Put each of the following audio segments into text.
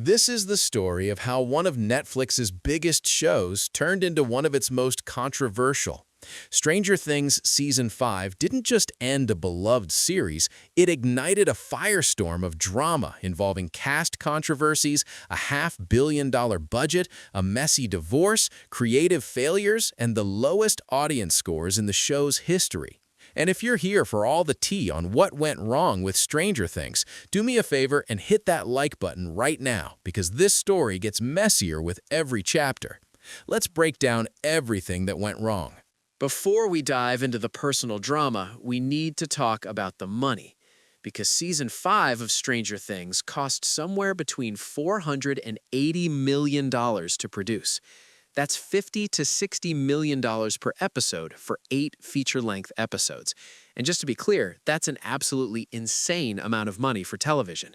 This is the story of how one of Netflix's biggest shows turned into one of its most controversial. Stranger Things Season 5 didn't just end a beloved series, it ignited a firestorm of drama involving cast controversies, a $500 million budget, a messy divorce, creative failures, and the lowest audience scores in the show's history. And if you're here for all the tea on what went wrong with Stranger Things, do me a favor and hit that like button right now, because this story gets messier with every chapter. Let's break down everything that went wrong. Before we dive into the personal drama, we need to talk about the money, because Season 5 of Stranger Things cost somewhere between $480 million to produce. That's $50 to $60 million per episode for 8 feature-length episodes. And just to be clear, that's an absolutely insane amount of money for television.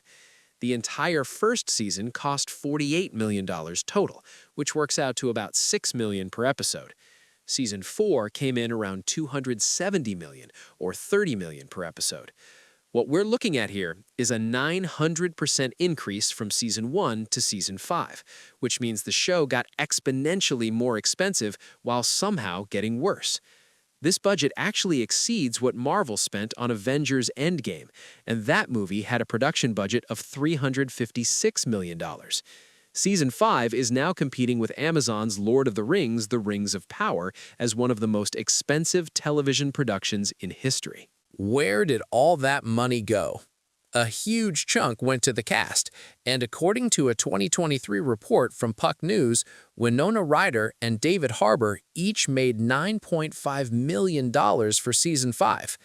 The entire first season cost $48 million total, which works out to about $6 million per episode. Season 4 came in around $270 million, or $30 million per episode. What we're looking at here is a 900% increase from Season 1 to Season 5, which means the show got exponentially more expensive while somehow getting worse. This budget actually exceeds what Marvel spent on Avengers Endgame, and that movie had a production budget of $356 million. Season 5 is now competing with Amazon's Lord of the Rings: The Rings of Power as one of the most expensive television productions in history. Where did all that money go? A huge chunk went to the cast, and according to a 2023 report from Puck News, Winona Ryder and David Harbour each made $9.5 million for Season 5.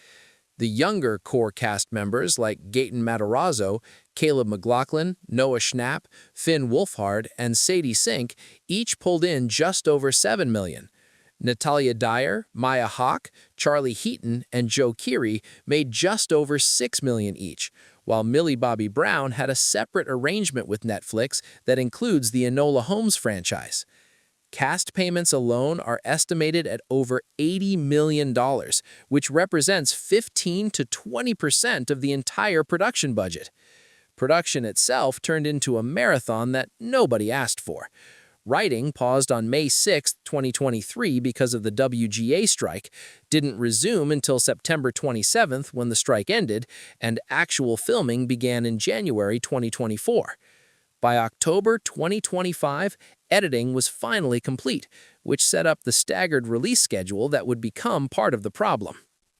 The younger core cast members like Gaten Matarazzo, Caleb McLaughlin, Noah Schnapp, Finn Wolfhard, and Sadie Sink each pulled in just over $7 million. Natalia Dyer, Maya Hawke, Charlie Heaton, and Joe Keery made just over $6 million each, while Millie Bobby Brown had a separate arrangement with Netflix that includes the Enola Holmes franchise. Cast payments alone are estimated at over $80 million, which represents 15 to 20% of the entire production budget. Production itself turned into a marathon that nobody asked for. Writing paused on May 6, 2023 because of the WGA strike, didn't resume until September 27 when the strike ended, and actual filming began in January 2024. By October 2025, editing was finally complete, which set up the staggered release schedule that would become part of the problem.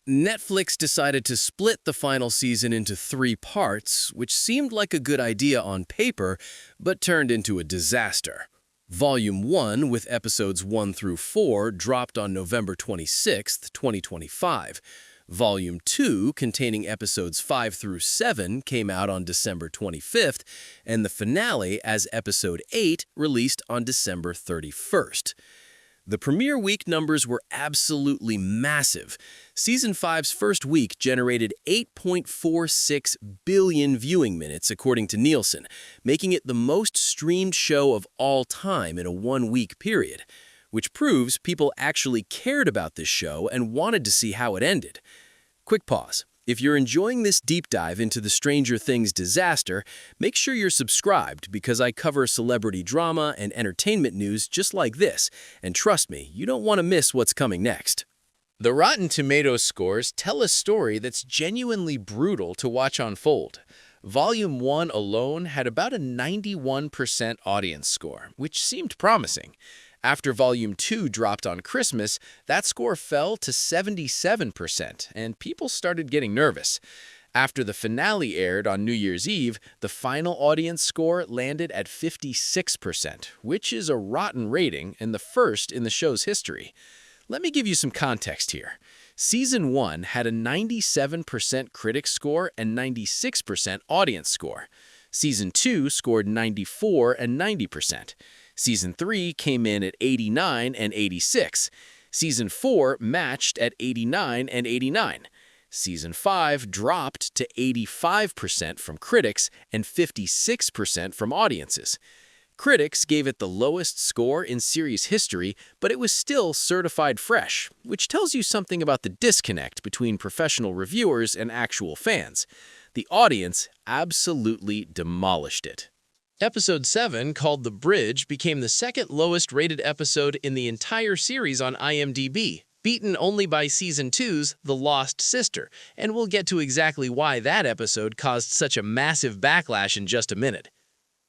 Netflix decided to split the final season into 3 parts, which seemed like a good idea on paper, but turned into a disaster. Volume 1, with episodes 1 through 4, dropped on November 26, 2025. Volume 2, containing episodes 5 through 7, came out on December 25th, and the finale as Episode 8 released on December 31st. The premiere week numbers were absolutely massive. Season 5's first week generated 8.46 billion viewing minutes, according to Nielsen, making it the most streamed show of all time in a 1-week period, which proves people actually cared about this show and wanted to see how it ended. Quick pause. If you're enjoying this deep dive into the Stranger Things disaster, make sure you're subscribed because I cover celebrity drama and entertainment news just like this, and trust me, you don't want to miss what's coming next. The Rotten Tomatoes scores tell a story that's genuinely brutal to watch unfold. Volume 1 alone had about a 91% audience score, which seemed promising. After Volume 2 dropped on Christmas, that score fell to 77%, and people started getting nervous. After the finale aired on New Year's Eve, the final audience score landed at 56%, which is a rotten rating and the first in the show's history. Let me give you some context here. Season 1 had a 97% critic score and 96% audience score. Season 2 scored 94 and 90%. Season 3 came in at 89 and 86. Season 4 matched at 89 and 89. Season 5 dropped to 85% from critics and 56% from audiences. Critics gave it the lowest score in series history, but it was still certified fresh, which tells you something about the disconnect between professional reviewers and actual fans. The audience absolutely demolished it. Episode 7, called The Bridge, became the second lowest rated episode in the entire series on IMDb, beaten only by Season 2's The Lost Sister, and we'll get to exactly why that episode caused such a massive backlash in just a minute.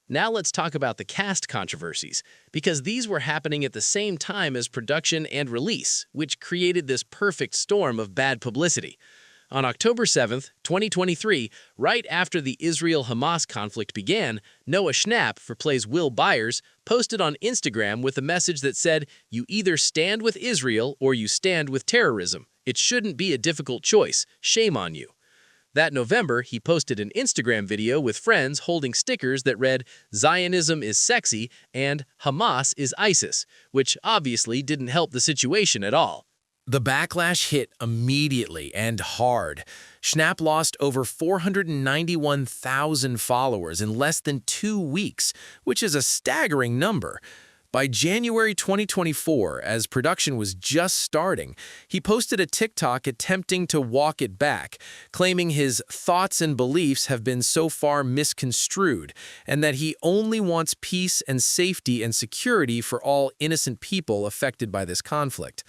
Now let's talk about the cast controversies, because these were happening at the same time as production and release, which created this perfect storm of bad publicity. On October 7th, 2023, right after the Israel-Hamas conflict began, Noah Schnapp, who plays Will Byers, posted on Instagram with a message that said, "You either stand with Israel or you stand with terrorism. It shouldn't be a difficult choice. Shame on you." That November, he posted an Instagram video with friends holding stickers that read, "Zionism is sexy" and "Hamas is ISIS," which obviously didn't help the situation at all. The backlash hit immediately and hard. Schnapp lost over 491,000 followers in less than 2 weeks, which is a staggering number. By January 2024, as production was just starting, he posted a TikTok attempting to walk it back, claiming his thoughts and beliefs have been so far misconstrued, and that he only wants peace and safety and security for all innocent people affected by this conflict.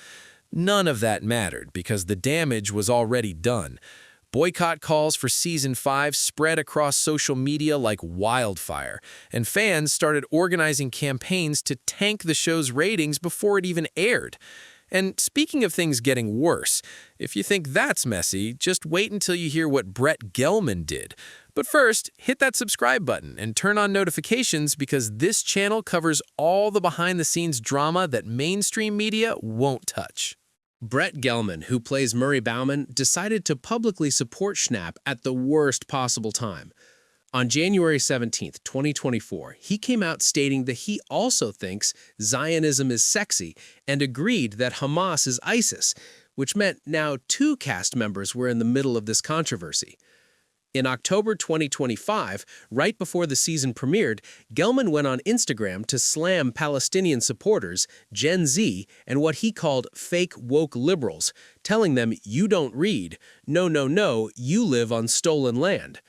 None of that mattered because the damage was already done. Boycott calls for Season 5 spread across social media like wildfire, and fans started organizing campaigns to tank the show's ratings before it even aired. And speaking of things getting worse, if you think that's messy, just wait until you hear what Brett Gelman did. But first, hit that subscribe button and turn on notifications because this channel covers all the behind-the-scenes drama that mainstream media won't touch. Brett Gelman, who plays Murray Bauman, decided to publicly support Schnapp at the worst possible time. On January 17, 2024, he came out stating that he also thinks Zionism is sexy and agreed that Hamas is ISIS, which meant now 2 cast members were in the middle of this controversy. In October 2025, right before the season premiered, Gelman went on Instagram to slam Palestinian supporters, Gen Z, and what he called fake woke liberals, telling them, "You don't read. No, no, no, you live on stolen land."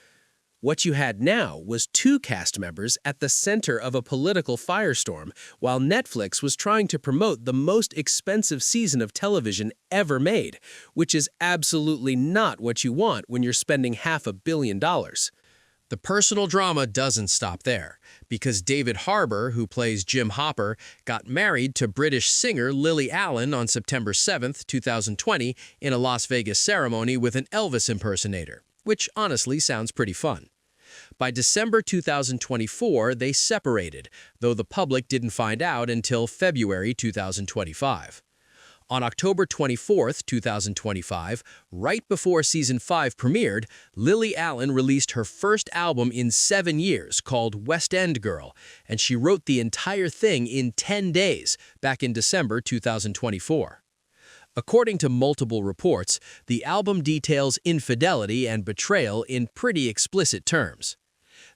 What you had now was 2 cast members at the center of a political firestorm, while Netflix was trying to promote the most expensive season of television ever made, which is absolutely not what you want when you're spending $500 million. The personal drama doesn't stop there, because David Harbour, who plays Jim Hopper, got married to British singer Lily Allen on September 7, 2020, in a Las Vegas ceremony with an Elvis impersonator, which honestly sounds pretty fun. By December 2024, they separated, though the public didn't find out until February 2025. On October 24, 2025, right before Season 5 premiered, Lily Allen released her first album in 7 years called West End Girl, and she wrote the entire thing in 10 days back in December 2024. According to multiple reports, the album details infidelity and betrayal in pretty explicit terms.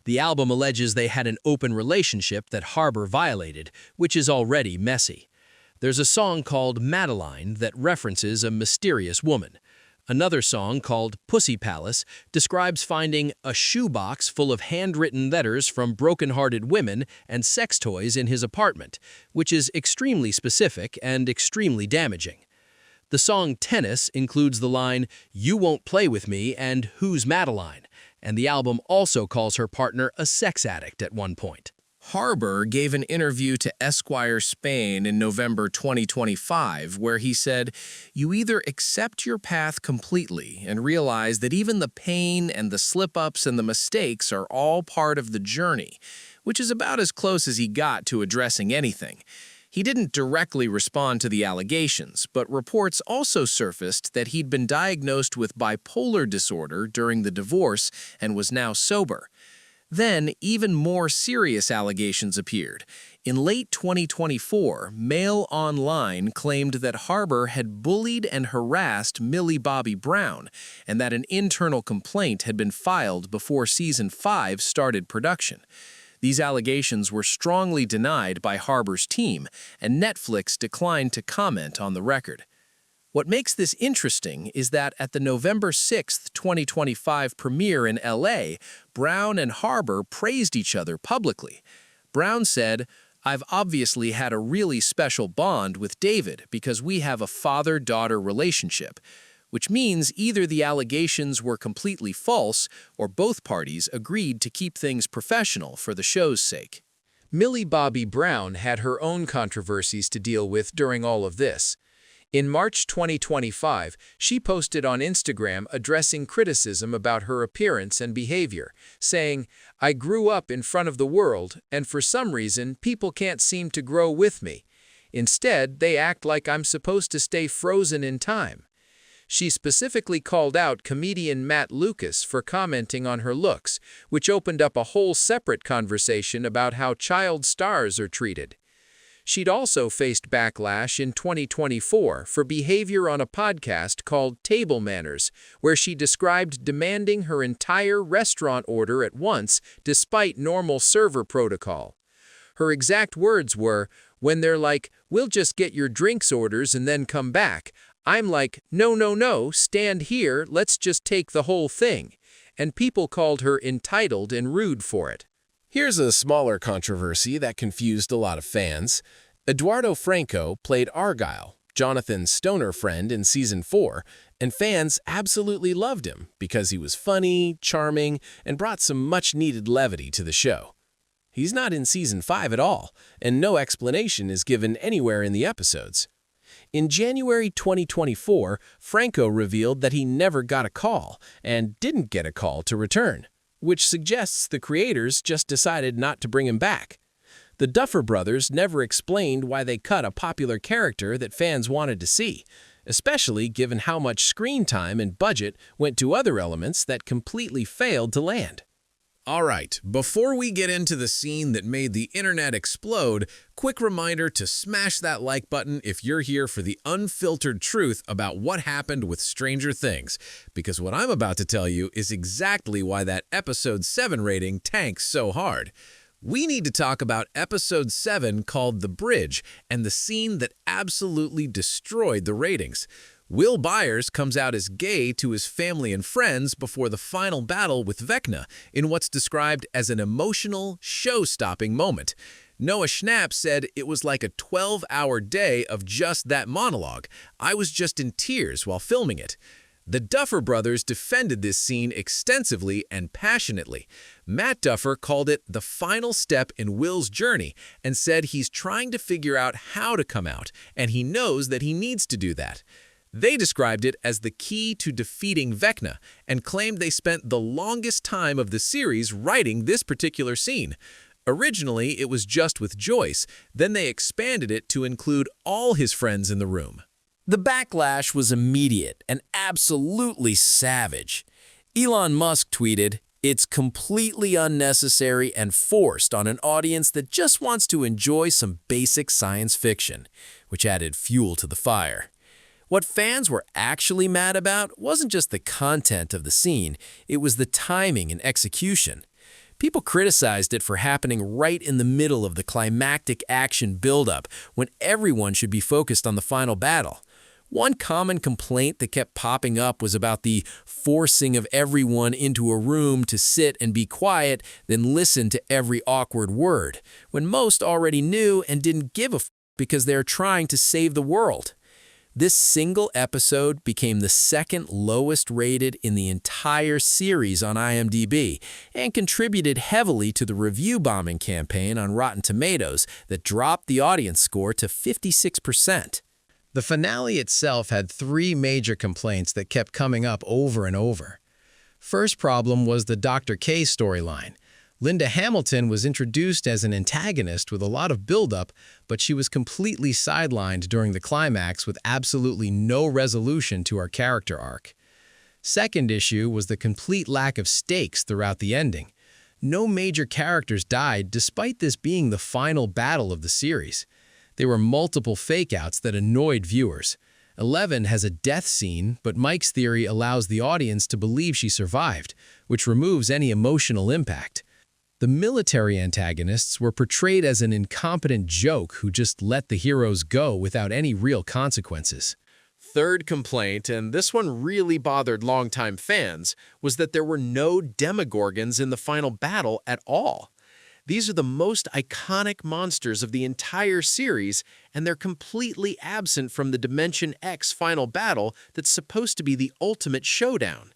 The album alleges they had an open relationship that Harbour violated, which is already messy. There's a song called Madeline that references a mysterious woman. Another song called Pussy Palace describes finding a shoebox full of handwritten letters from broken-hearted women and sex toys in his apartment, which is extremely specific and extremely damaging. The song Tennis includes the line, "You won't play with me" and "Who's Madeline?" And the album also calls her partner a sex addict at one point. Harbour gave an interview to Esquire Spain in November 2025 where he said, "You either accept your path completely and realize that even the pain and the slip-ups and the mistakes are all part of the journey," which is about as close as he got to addressing anything. He didn't directly respond to the allegations, but reports also surfaced that he'd been diagnosed with bipolar disorder during the divorce and was now sober. Then, even more serious allegations appeared. In late 2024, Mail Online claimed that Harbour had bullied and harassed Millie Bobby Brown, and that an internal complaint had been filed before Season 5 started production. These allegations were strongly denied by Harbour's team, and Netflix declined to comment on the record. What makes this interesting is that at the November 6, 2025 premiere in LA, Brown and Harbour praised each other publicly. Brown said, "I've obviously had a really special bond with David because we have a father-daughter relationship," which means either the allegations were completely false or both parties agreed to keep things professional for the show's sake. Millie Bobby Brown had her own controversies to deal with during all of this. In March 2025, she posted on Instagram addressing criticism about her appearance and behavior, saying, "I grew up in front of the world, and for some reason, people can't seem to grow with me. Instead, they act like I'm supposed to stay frozen in time." She specifically called out comedian Matt Lucas for commenting on her looks, which opened up a whole separate conversation about how child stars are treated. She'd also faced backlash in 2024 for behavior on a podcast called Table Manners, where she described demanding her entire restaurant order at once despite normal server protocol. Her exact words were, when they're like, "We'll just get your drinks orders and then come back," I'm like, "No, no, no, stand here, let's just take the whole thing." And people called her entitled and rude for it. Here's a smaller controversy that confused a lot of fans. Eduardo Franco played Argyle, Jonathan's stoner friend in Season 4, and fans absolutely loved him because he was funny, charming, and brought some much-needed levity to the show. He's not in Season 5 at all, and no explanation is given anywhere in the episodes. In January 2024, Franco revealed that he never got a call and didn't get a call to return, which suggests the creators just decided not to bring him back. The Duffer Brothers never explained why they cut a popular character that fans wanted to see, especially given how much screen time and budget went to other elements that completely failed to land. All right, before we get into the scene that made the internet explode, quick reminder to smash that like button if you're here for the unfiltered truth about what happened with Stranger Things, because what I'm about to tell you is exactly why that Episode 7 rating tanks so hard. We need to talk about Episode 7 called The Bridge and the scene that absolutely destroyed the ratings. Will Byers comes out as gay to his family and friends before the final battle with Vecna in what's described as an emotional, show-stopping moment. Noah Schnapp said it was like a 12-hour day of just that monologue. "I was just in tears while filming it." The Duffer Brothers defended this scene extensively and passionately. Matt Duffer called it the final step in Will's journey and said he's trying to figure out how to come out, and he knows that he needs to do that. They described it as the key to defeating Vecna and claimed they spent the longest time of the series writing this particular scene. Originally, it was just with Joyce, then they expanded it to include all his friends in the room. The backlash was immediate and absolutely savage. Elon Musk tweeted, "It's completely unnecessary and forced on an audience that just wants to enjoy some basic science fiction," which added fuel to the fire. What fans were actually mad about wasn't just the content of the scene, it was the timing and execution. People criticized it for happening right in the middle of the climactic action buildup when everyone should be focused on the final battle. One common complaint that kept popping up was about the forcing of everyone into a room to sit and be quiet, then listen to every awkward word, when most already knew and didn't give a f because they're trying to save the world. This single episode became the second lowest rated in the entire series on IMDb and contributed heavily to the review bombing campaign on Rotten Tomatoes that dropped the audience score to 56%. The finale itself had three major complaints that kept coming up over and over. First problem was the Dr. K storyline. Linda Hamilton was introduced as an antagonist with a lot of buildup, but she was completely sidelined during the climax with absolutely no resolution to her character arc. Second issue was the complete lack of stakes throughout the ending. No major characters died despite this being the final battle of the series. There were multiple fake-outs that annoyed viewers. Eleven has a death scene, but Mike's theory allows the audience to believe she survived, which removes any emotional impact. The military antagonists were portrayed as an incompetent joke who just let the heroes go without any real consequences. third complaint, and this one really bothered longtime fans, was that there were no Demogorgons in the final battle at all. These are the most iconic monsters of the entire series, and they're completely absent from the Dimension X final battle that's supposed to be the ultimate showdown.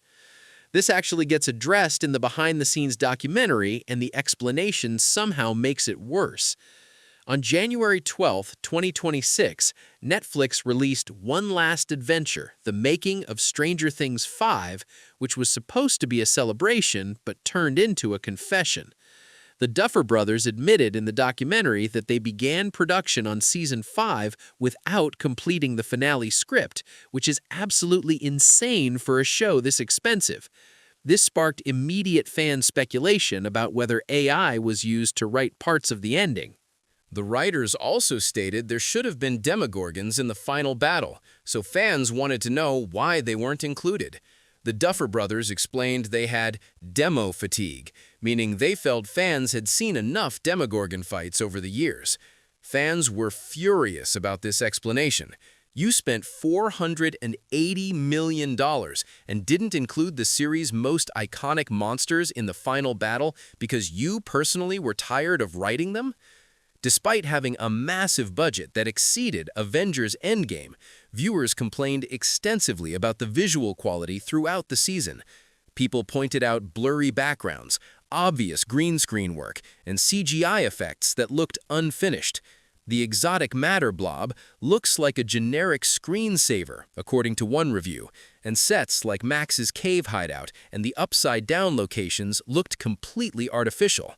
This actually gets addressed in the behind-the-scenes documentary, and the explanation somehow makes it worse. On January 12, 2026, Netflix released One Last Adventure, The Making of Stranger Things 5, which was supposed to be a celebration but turned into a confession. The Duffer Brothers admitted in the documentary that they began production on Season 5 without completing the finale script, which is absolutely insane for a show this expensive. This sparked immediate fan speculation about whether AI was used to write parts of the ending. The writers also stated there should have been Demogorgons in the final battle, so fans wanted to know why they weren't included. The Duffer Brothers explained they had demo fatigue, meaning they felt fans had seen enough Demogorgon fights over the years. Fans were furious about this explanation. You spent $480 million and didn't include the series' most iconic monsters in the final battle because you personally were tired of writing them? Despite having a massive budget that exceeded Avengers Endgame, viewers complained extensively about the visual quality throughout the season. People pointed out blurry backgrounds, obvious green screen work, and CGI effects that looked unfinished. The exotic matter blob looks like a generic screensaver, according to one review, and sets like Max's cave hideout and the upside-down locations looked completely artificial.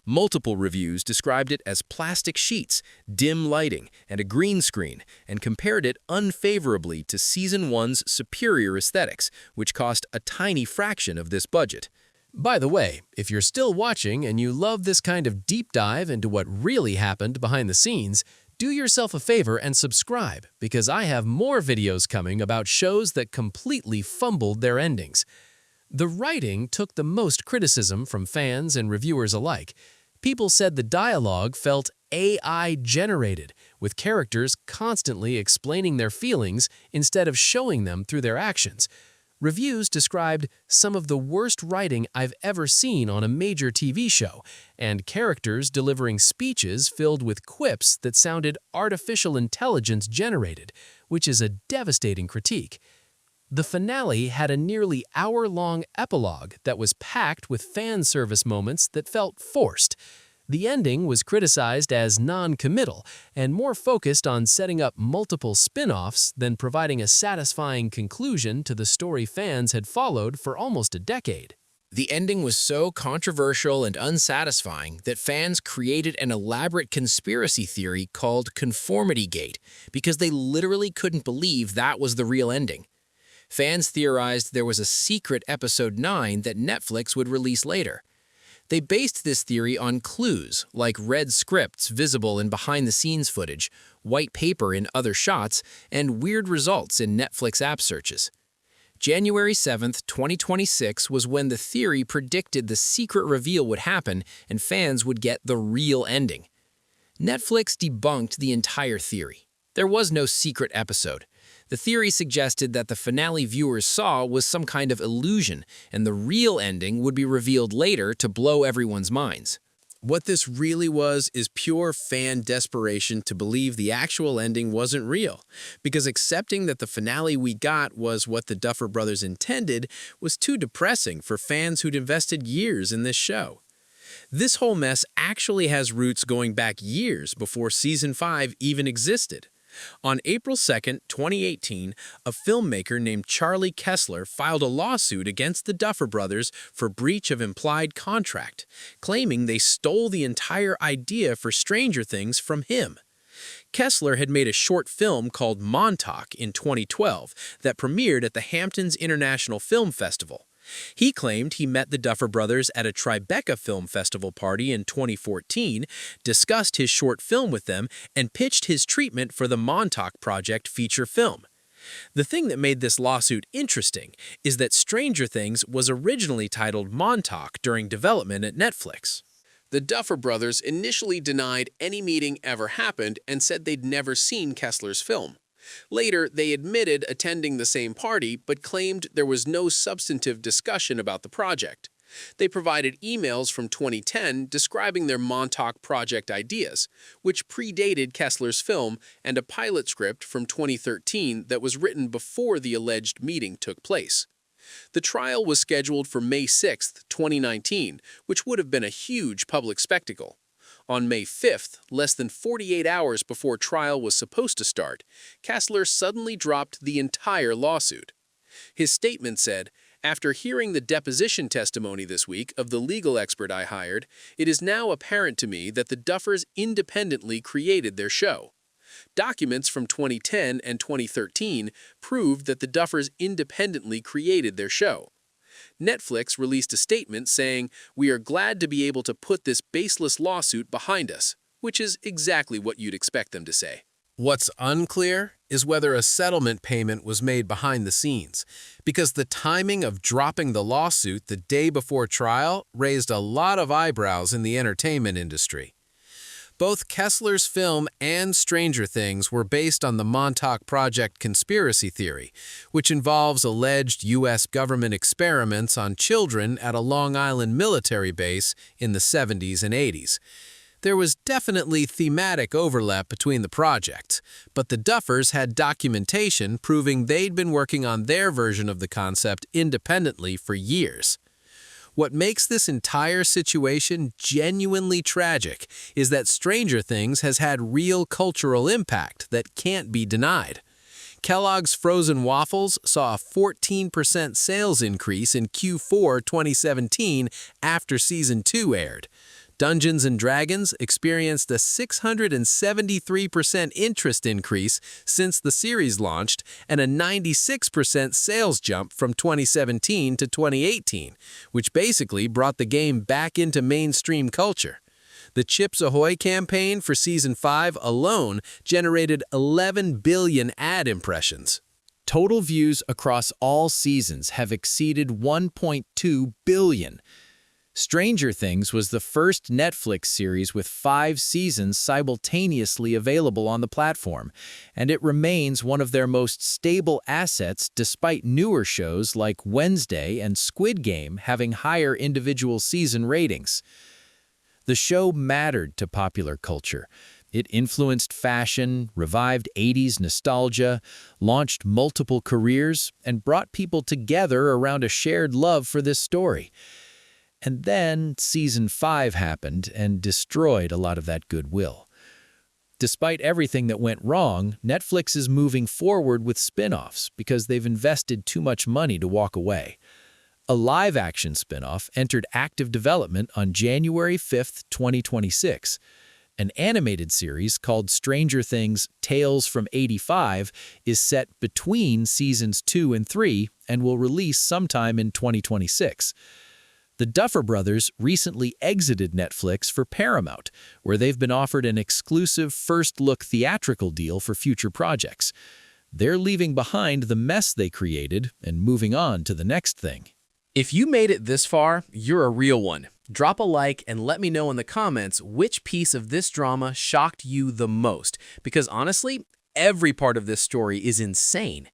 Multiple reviews described it as plastic sheets, dim lighting, and a green screen, and compared it unfavorably to Season 1's superior aesthetics, which cost a tiny fraction of this budget. By the way, if you're still watching and you love this kind of deep dive into what really happened behind the scenes, do yourself a favor and subscribe, because I have more videos coming about shows that completely fumbled their endings. The writing took the most criticism from fans and reviewers alike. People said the dialogue felt AI-generated, with characters constantly explaining their feelings instead of showing them through their actions. Reviews described some of the worst writing I've ever seen on a major TV show, and characters delivering speeches filled with quips that sounded artificial intelligence generated, which is a devastating critique. The finale had a nearly hour-long epilogue that was packed with fan service moments that felt forced. The ending was criticized as non-committal and more focused on setting up multiple spin-offs than providing a satisfying conclusion to the story fans had followed for almost a decade. The ending was so controversial and unsatisfying that fans created an elaborate conspiracy theory called Conformity Gate because they literally couldn't believe that was the real ending. Fans theorized there was a secret Episode 9 that Netflix would release later. They based this theory on clues, like red scripts visible in behind-the-scenes footage, white paper in other shots, and weird results in Netflix app searches. January 7, 2026 was when the theory predicted the secret reveal would happen and fans would get the real ending. Netflix debunked the entire theory. There was no secret episode. The theory suggested that the finale viewers saw was some kind of illusion, and the real ending would be revealed later to blow everyone's minds. What this really was is pure fan desperation to believe the actual ending wasn't real, because accepting that the finale we got was what the Duffer Brothers intended was too depressing for fans who'd invested years in this show. This whole mess actually has roots going back years before Season 5 even existed. On April 2, 2018, a filmmaker named Charlie Kessler filed a lawsuit against the Duffer Brothers for breach of implied contract, claiming they stole the entire idea for Stranger Things from him. Kessler had made a short film called Montauk in 2012 that premiered at the Hamptons International Film Festival. He claimed he met the Duffer Brothers at a Tribeca Film Festival party in 2014, discussed his short film with them, and pitched his treatment for the Montauk Project feature film. The thing that made this lawsuit interesting is that Stranger Things was originally titled Montauk during development at Netflix. The Duffer Brothers initially denied any meeting ever happened and said they'd never seen Kessler's film. Later, they admitted attending the same party but claimed there was no substantive discussion about the project. They provided emails from 2010 describing their Montauk project ideas, which predated Kessler's film, and a pilot script from 2013 that was written before the alleged meeting took place. The trial was scheduled for May 6, 2019, which would have been a huge public spectacle. On May 5th, less than 48 hours before trial was supposed to start, Kessler suddenly dropped the entire lawsuit. His statement said, "After hearing the deposition testimony this week of the legal expert I hired, it is now apparent to me that the Duffers independently created their show. Documents from 2010 and 2013 proved that the Duffers independently created their show." Netflix released a statement saying, "We are glad to be able to put this baseless lawsuit behind us," which is exactly what you'd expect them to say. What's unclear is whether a settlement payment was made behind the scenes, because the timing of dropping the lawsuit the day before trial raised a lot of eyebrows in the entertainment industry. Both Kessler's film and Stranger Things were based on the Montauk Project conspiracy theory, which involves alleged U.S. government experiments on children at a Long Island military base in the 70s and 80s. There was definitely thematic overlap between the projects, but the Duffers had documentation proving they'd been working on their version of the concept independently for years. What makes this entire situation genuinely tragic is that Stranger Things has had real cultural impact that can't be denied. Kellogg's frozen waffles saw a 14% sales increase in Q4 2017 after Season 2 aired. Dungeons & Dragons experienced a 673% interest increase since the series launched and a 96% sales jump from 2017 to 2018, which basically brought the game back into mainstream culture. The Chips Ahoy campaign for Season 5 alone generated 11 billion ad impressions. Total views across all seasons have exceeded 1.2 billion. Stranger Things was the first Netflix series with 5 seasons simultaneously available on the platform, and it remains one of their most stable assets despite newer shows like Wednesday and Squid Game having higher individual season ratings. The show mattered to popular culture. It influenced fashion, revived 80s nostalgia, launched multiple careers, and brought people together around a shared love for this story. And then Season 5 happened and destroyed a lot of that goodwill. Despite everything that went wrong, Netflix is moving forward with spin-offs because they've invested too much money to walk away. A live-action spin-off entered active development on January 5, 2026. An animated series called Stranger Things Tales from '85 is set between Seasons 2 and 3 and will release sometime in 2026. The Duffer Brothers recently exited Netflix for Paramount, where they've been offered an exclusive first-look theatrical deal for future projects. They're leaving behind the mess they created and moving on to the next thing. If you made it this far, you're a real one. Drop a like and let me know in the comments which piece of this drama shocked you the most, because honestly, every part of this story is insane.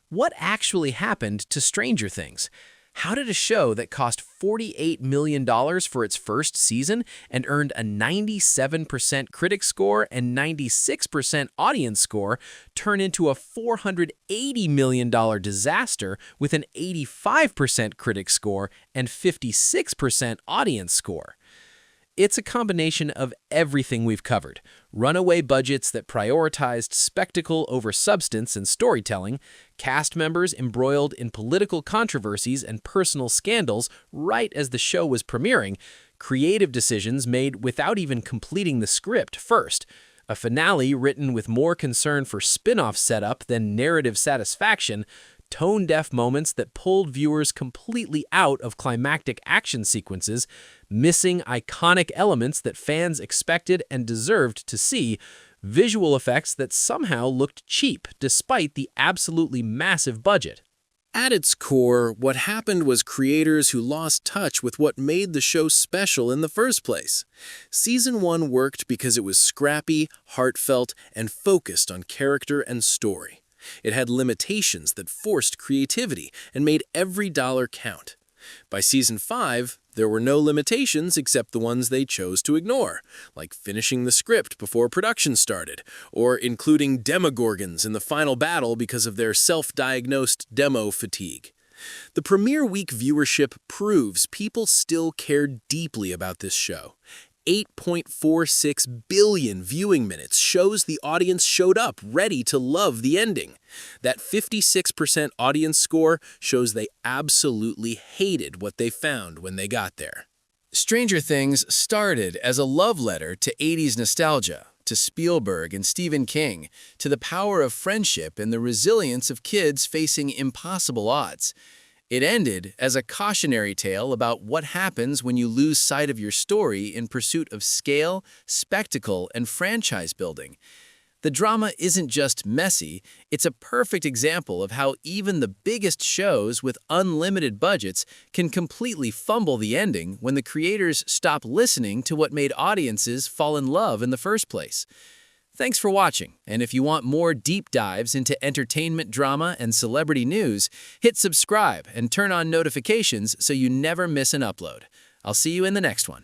What actually happened to Stranger Things? How did a show that cost $48 million for its first season and earned a 97% critic score and 96% audience score turn into a $480 million disaster with an 85% critic score and 56% audience score? It's a combination of everything we've covered. Runaway budgets that prioritized spectacle over substance and storytelling, cast members embroiled in political controversies and personal scandals right as the show was premiering, creative decisions made without even completing the script first, a finale written with more concern for spin-off setup than narrative satisfaction, tone-deaf moments that pulled viewers completely out of climactic action sequences, missing iconic elements that fans expected and deserved to see, visual effects that somehow looked cheap despite the absolutely massive budget. At its core, what happened was creators who lost touch with what made the show special in the first place. Season 1 worked because it was scrappy, heartfelt, and focused on character and story. It had limitations that forced creativity and made every dollar count. By Season 5, there were no limitations except the ones they chose to ignore, like finishing the script before production started, or including Demogorgons in the final battle because of their self-diagnosed demo fatigue. The premiere week viewership proves people still care deeply about this show. 8.46 billion viewing minutes shows the audience showed up ready to love the ending. That 56% audience score shows they absolutely hated what they found when they got there. Stranger Things started as a love letter to 80s nostalgia, to Spielberg and Stephen King, to the power of friendship and the resilience of kids facing impossible odds. It ended as a cautionary tale about what happens when you lose sight of your story in pursuit of scale, spectacle, and franchise building. The drama isn't just messy, it's a perfect example of how even the biggest shows with unlimited budgets can completely fumble the ending when the creators stop listening to what made audiences fall in love in the first place. Thanks for watching, and if you want more deep dives into entertainment, drama, and celebrity news, hit subscribe and turn on notifications so you never miss an upload. I'll see you in the next one.